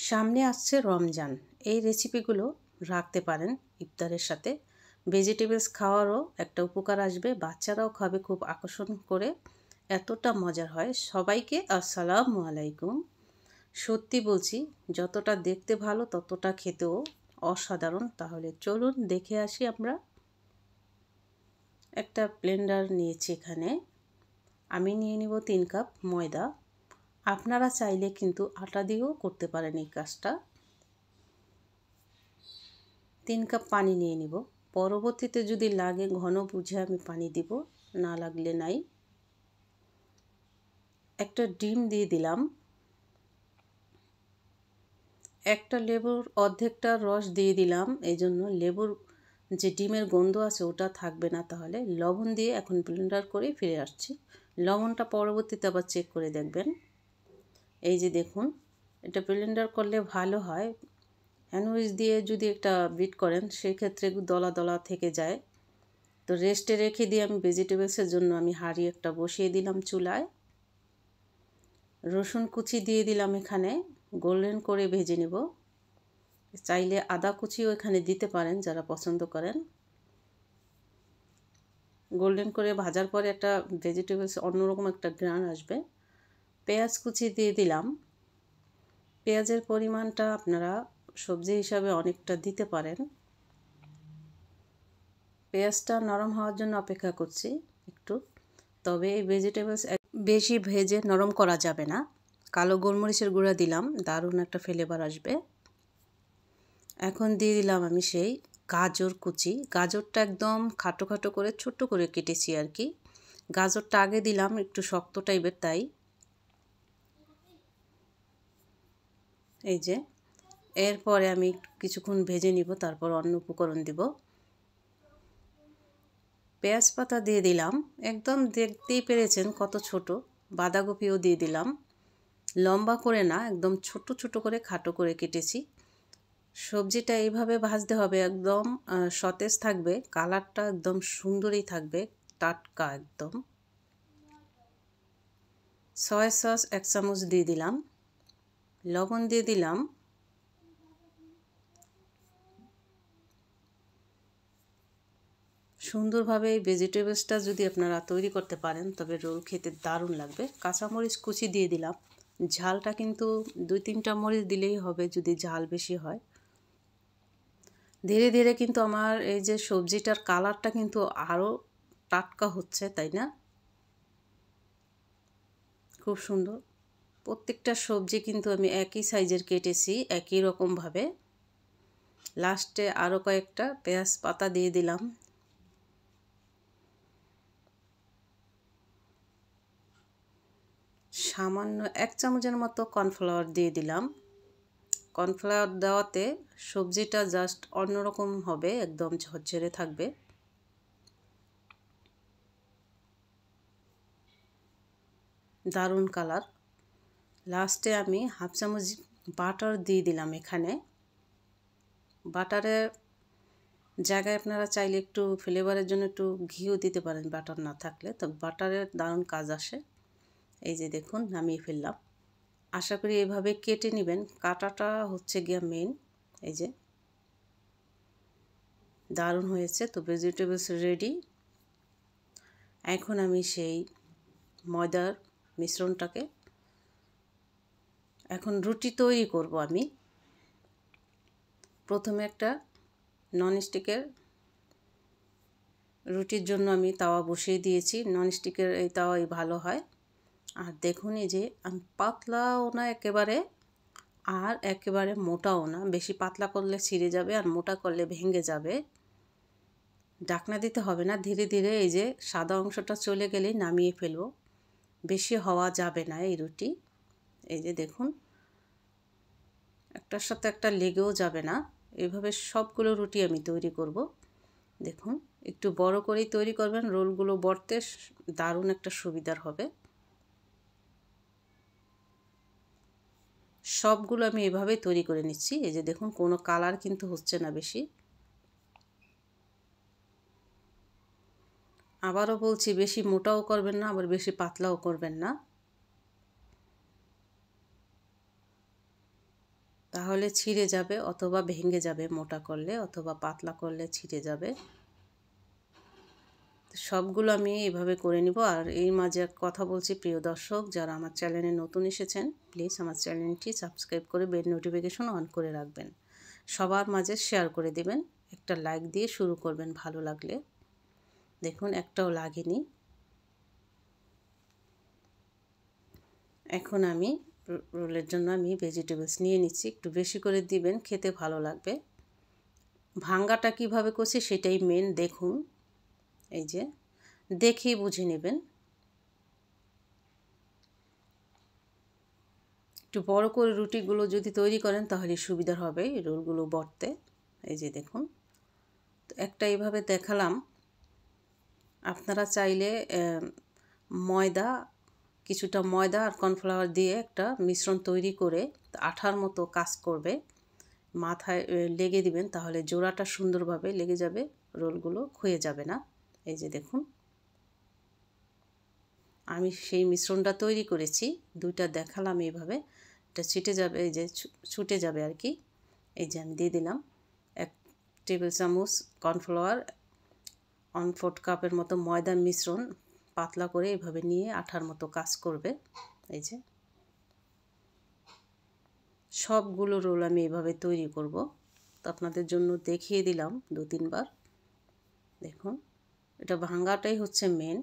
সামনে আসছে রমজান। এই রেসিপিগুলো রাখতে পারেন ইফতারের সাথে। ভেজিটেবলস খাওয়ারও একটা উপকার আসবে, বাচ্চারাও খাবে খুব আকর্ষণ করে। এতটা মজার হয়। সবাইকে আসসালামু আলাইকুম। সত্যি বলছি, যতটা দেখতে ভালো ততটা খেতেও অসাধারণ। তাহলে চলুন দেখে আসি আমরা। একটা ব্লেন্ডার নিয়েছি এখানে। আমি নিয়ে নিব 3 কাপ ময়দা। আপনারা চাইলে কিন্তু আটা দিয়েও করতে পারেন এই কাজটা। 3 কাপ পানি নিয়ে নিব। পরবর্তীতে যদি লাগে ঘন বুঝে আমি পানি দিব, না লাগলে নাই। একটা ডিম দিয়ে দিলাম। একটা লেবুর অর্ধেকটা রস দিয়ে দিলাম, এই জন্য লেবুর যে ডিমের গন্ধ আছে ওটা থাকবে না। তাহলে লবণ দিয়ে এখন ব্লেন্ডার করে ফিরে আসছি। লবণটা পরবর্তীতে আবার চেক করে দেখবেন। এই যে দেখুন, এটা ব্লেন্ডার করলে ভালো হয়। হ্যান্ড দিয়ে যদি একটা বিট করেন সেক্ষেত্রে দলা দলা থেকে যায়। তো রেস্টে রেখে দিয়ে আমি ভেজিটেবলসের জন্য আমি হাঁড়ি একটা বসিয়ে দিলাম চুলায়। রসুন কুচি দিয়ে দিলাম এখানে, গোল্ডেন করে ভেজে নেব। চাইলে আদা কুচিও এখানে দিতে পারেন যারা পছন্দ করেন। গোল্ডেন করে ভাজার পরে একটা ভেজিটেবলস অন্যরকম একটা ঘ্রাণ আসবে। পেঁয়াজ কুচি দিয়ে দিলাম। পেঁয়াজের পরিমাণটা আপনারা সবজি হিসাবে অনেকটা দিতে পারেন। পেঁয়াজটা নরম হওয়ার জন্য অপেক্ষা করছি একটু। তবে এই ভেজিটেবলস বেশি ভেজে নরম করা যাবে না। কালো গোলমরিচের গুঁড়া দিলাম, দারুণ একটা ফ্লেভার আসবে। এখন দিয়ে দিলাম আমি সেই গাজর কুচি। গাজরটা একদম খাটো খাটো করে ছোট্ট করে কেটেছি আর কি। গাজরটা আগে দিলাম, একটু শক্ত টাইপের তাই। এই যে এরপরে আমি কিছুক্ষণ ভেজে নিব, তারপর অন্য উপকরণ দিব। পেঁয়াজ পাতা দিয়ে দিলাম, একদম দেখতেই পেরেছেন কত ছোট। বাঁধাকপিও দিয়ে দিলাম, লম্বা করে না, একদম ছোট ছোট করে খাটো করে কেটেছি। সবজিটা এইভাবে ভাজতে হবে, একদম সতেজ থাকবে, কালারটা একদম সুন্দরই থাকবে, টাটকা একদম। সয়া সস 1 চামচ দিয়ে দিলাম, লবণ দিয়ে দিলাম। সুন্দরভাবে এই ভেজিটেবলসটা যদি আপনারা তৈরি করতে পারেন তবে রোল খেতে দারুণ লাগবে। কাঁচামরিচ কুচি দিয়ে দিলাম। ঝালটা কিন্তু 2-3টা মরিচ দিলেই হবে যদি ঝাল বেশি হয়। ধীরে ধীরে কিন্তু আমার এই যে সবজিটার কালারটা কিন্তু আরও টাটকা হচ্ছে, তাই না? খুব সুন্দর। প্রত্যেকটা সবজি কিন্তু আমি একই সাইজের কেটেছি, একই রকমভাবে। লাস্টে আরও কয়েকটা পেঁয়াজ পাতা দিয়ে দিলাম। সামান্য 1 চামচের মতো কর্নফ্লাওয়ার দিয়ে দিলাম। কর্নফ্লাওয়ার দেওয়াতে সবজিটা জাস্ট অন্যরকম হবে, একদম ঝরঝরে থাকবে। দারুণ কালার। লাস্টে আমি 1/2 চামচ বাটার দিয়ে দিলাম এখানে। বাটারের জায়গায় আপনারা চাইলে একটু ফ্লেভারের জন্য একটু ঘিও দিতে পারেন, বাটার না থাকলে। তো বাটারের দারুণ কাজ আসে। এই যে দেখুন, নামিয়ে ফেললাম। আশা করি এভাবে কেটে নেবেন, কাটাটা হচ্ছে গিয়া মেন। এই যে দারুণ হয়েছে। তো ভেজিটেবলস রেডি। এখন আমি সেই ময়দার মিশ্রণটাকে এখন রুটি তৈরি করব আমি। প্রথমে একটা ননস্টিকের রুটির জন্য আমি তাওয়া বসিয়ে দিয়েছি। ননস্টিকের এই তাওয়াই ভালো হয়। আর দেখুন, এই যে আমি পাতলাও না একেবারে, আর একেবারে মোটাও না। বেশি পাতলা করলে ছিঁড়ে যাবে, আর মোটা করলে ভেঙে যাবে। ঢাকনা দিতে হবে না, ধীরে ধীরে এই যে সাদা অংশটা চলে গেলেই নামিয়ে ফেলবো। বেশি হওয়া যাবে না এই রুটি। এই যে দেখুন, একটার সাথে একটা লেগেও যাবে না। এইভাবে সবগুলো রুটি আমি তৈরি করব। দেখুন, একটু বড় করেই তৈরি করবেন, রোলগুলো বড়তে দারুণ একটা সুবিধার হবে। সবগুলো আমি এভাবেই তৈরি করে নিচ্ছি। এই যে দেখুন, কোনো কালার কিন্তু হচ্ছে না বেশি। আবারও বলছি, বেশি মোটাও করবেন না, আবার বেশি পাতলাও করবেন না। তাহলে ছিঁড়ে যাবে অথবা ভেঙে যাবে, মোটা করলে অথবা পাতলা করলে ছিঁড়ে যাবে। সবগুলো আমি এভাবে করে নিব। আর এই মাঝে কথা বলছি, প্রিয় দর্শক যারা আমার চ্যানেলে নতুন এসেছেন প্লিজ আমার চ্যানেলটি সাবস্ক্রাইব করে বেল নোটিফিকেশন অন করে রাখবেন, সবার মাঝে শেয়ার করে দিবেন, একটা লাইক দিয়ে শুরু করবেন ভালো লাগলে। দেখুন একটাও লাগেনি। এখন আমি রোলের জন্য আমি ভেজিটেবলস নিয়ে নিচ্ছি, একটু বেশি করে দিবেন, খেতে ভালো লাগবে। ভাঙ্গাটা কিভাবে করছি সেটাই মেন, দেখুন এই যে দেখেই বুঝে নেবেন। একটু বড় করে রুটিগুলো যদি তৈরি করেন তাহলে সুবিধা হবে এই রোলগুলো বটতে। এই যে দেখুন, তো একটা এইভাবে দেখালাম। আপনারা চাইলে ময়দা, কিছুটা ময়দা আর কর্নফ্লাওয়ার দিয়ে একটা মিশ্রণ তৈরি করে আঠার মতো কাজ করবে, মাথায় লেগে দিবেন, তাহলে জোড়াটা সুন্দরভাবে লেগে যাবে, রোলগুলো ক্ষয়ে যাবে না। এই যে দেখুন আমি সেই মিশ্রণটা তৈরি করেছি, দুইটা দেখালাম এইভাবে। এটা ছিটে যাবে, এই যে ছুটে যাবে আর কি। এই যে আমি দিয়ে দিলাম 1 টেবিল চামচ কর্নফ্লাওয়ার, 1/4 কাপের মতো ময়দার মিশ্রণ পাতলা করে এইভাবে নিয়ে আঠার মতো কাজ করবে। এই যে সবগুলো রোল আমি এইভাবে তৈরি করব, তো আপনাদের জন্য দেখিয়ে দিলাম 2-3 বার। দেখুন এটা ভাঙাটাই হচ্ছে মেন।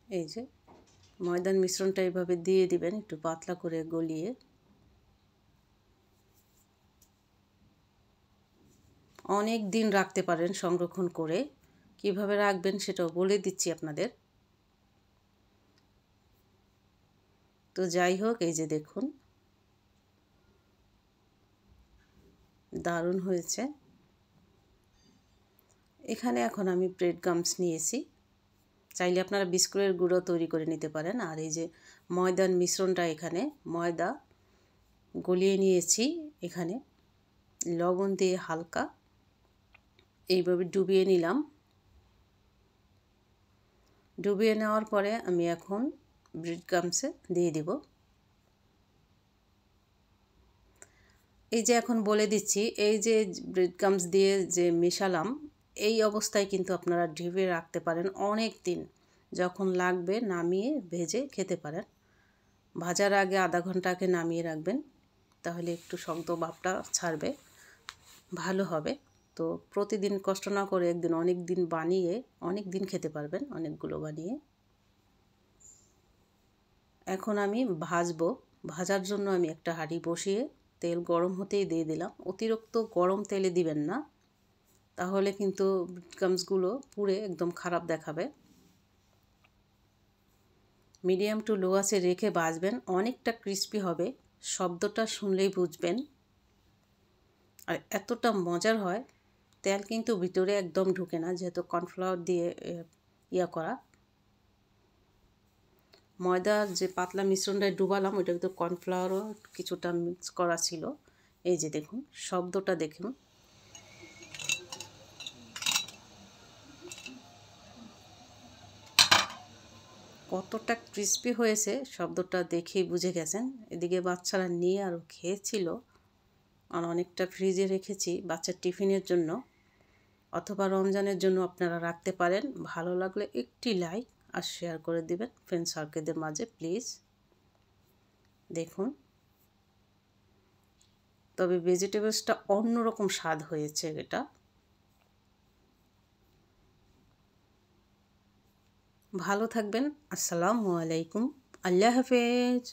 এই যে ময়দার মিশ্রণটা এইভাবে দিয়ে দিবেন একটু পাতলা করে গলিয়ে। অনেক দিন রাখতে পারেন সংরক্ষণ করে, কিভাবে রাখবেন সেটাও বলে দিচ্ছি আপনাদের। তো যাই হোক, এই যে দেখুন দারুণ হয়েছে। এখানে এখন আমি ব্রেড গামস নিয়েছি, চাইলে আপনারা বিস্কুটের গুঁড়ো তৈরি করে নিতে পারেন। আর এই যে ময়দার মিশ্রণটা, এখানে ময়দা গলিয়ে নিয়েছি, এখানে লবণ দিয়ে হালকা এইভাবে ডুবিয়ে নিলাম। ডুবিয়ে নেওয়ার পরে আমি এখন ব্রেড গামসে দিয়ে দিব। এই যে এখন বলে দিচ্ছি, এই যে ব্রেড গামস দিয়ে যে মেশালাম, এই অবস্থায় কিন্তু আপনারা ঢেকে রাখতে পারেন অনেক দিন, যখন লাগবে নামিয়ে ভেজে খেতে পারেন। ভাজার আগে আধা ঘন্টা আগে নামিয়ে রাখবেন, তাহলে একটু শক্ত ভাবটা ছাড়বে, ভালো হবে। তো প্রতিদিন কষ্ট না করে একদিন অনেক দিন বানিয়ে অনেক দিন খেতে পারবেন, অনেকগুলো বানিয়ে। এখন আমি ভাজবো, ভাজার জন্য আমি একটা হাঁড়ি বসিয়ে তেল গরম হতেই দিয়ে দিলাম। অতিরিক্ত গরম তেলে দিবেন না, তাহলে কিন্তু ব্রেডক্রাম্বসগুলো পুড়ে একদম খারাপ দেখাবে। মিডিয়াম টু লো আঁচে রেখে ভাজবেন, অনেকটা ক্রিস্পি হবে, শব্দটা শুনলেই বুঝবেন। আর এতটা মজার হয়, তেল কিন্তু ভিতরে একদম ঢুকে না, যেহেতু কর্নফ্লাওয়ার দিয়ে করা। ময়দার যে পাতলা মিশ্রণটায় ডুবালাম, ওইটা কিন্তু কর্নফ্লাওয়ারও কিছুটা মিক্স করা ছিল। এই যে দেখুন শব্দটা দেখুন, কতটা ক্রিস্পি হয়েছে, শব্দটা দেখেই বুঝে গেছেন। এদিকে বাচ্চারা নিয়ে আরও খেয়েছিল, আর অনেকটা ফ্রিজে রেখেছি বাচ্চার টিফিনের জন্য, অথবা রমজানের জন্য আপনারা রাখতে পারেন। ভালো লাগলে একটি লাইক আর শেয়ার করে দিবেন ফ্রেন্ড সার্কেলদের মাঝে প্লিজ। দেখুন, তবে ভেজিটেবলসটা অন্যরকম স্বাদ হয়েছে এটা। ভালো থাকবেন, আসসালামু আলাইকুম, আল্লাহ হাফেজ।